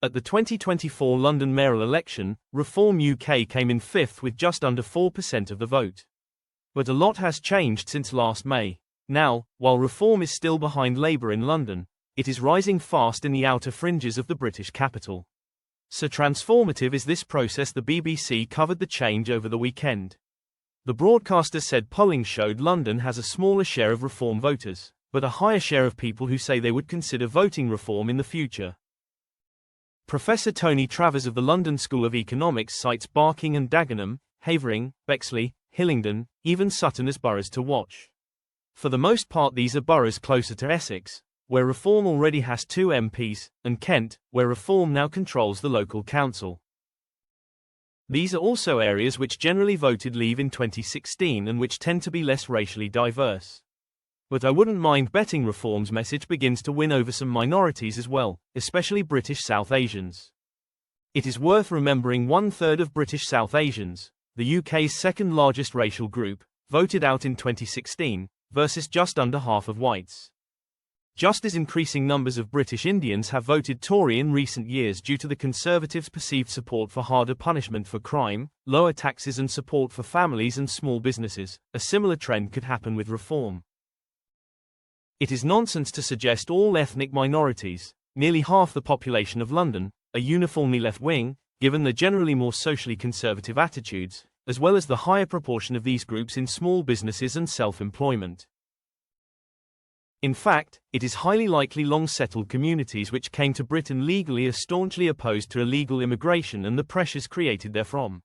At the 2024 London mayoral election, Reform UK came in fifth with just under 4% of the vote. But a lot has changed since last May. Now, while Reform is still behind Labour in London, it is rising fast in the outer fringes of the British capital. So transformative is this process, the BBC covered the change over the weekend. The broadcaster said polling showed London has a smaller share of Reform voters, but a higher share of people who say they would consider voting Reform in the future. Professor Tony Travers of the London School of Economics cites Barking and Dagenham, Havering, Bexley, Hillingdon, even Sutton as boroughs to watch. For the most part these are boroughs closer to Essex, where Reform already has 2 MPs, and Kent, where Reform now controls the local council. These are also areas which generally voted Leave in 2016 and which tend to be less racially diverse. But I wouldn't mind betting Reform's message begins to win over some minorities as well, especially British South Asians. It is worth remembering 1/3 of British South Asians, the UK's second largest racial group, voted out in 2016, versus just under half of whites. Just as increasing numbers of British Indians have voted Tory in recent years due to the Conservatives' perceived support for harder punishment for crime, lower taxes and support for families and small businesses, a similar trend could happen with Reform. It is nonsense to suggest all ethnic minorities, nearly half the population of London, are uniformly left-wing, given the generally more socially conservative attitudes, as well as the higher proportion of these groups in small businesses and self-employment. In fact, it is highly likely long-settled communities which came to Britain legally are staunchly opposed to illegal immigration and the pressures created therefrom.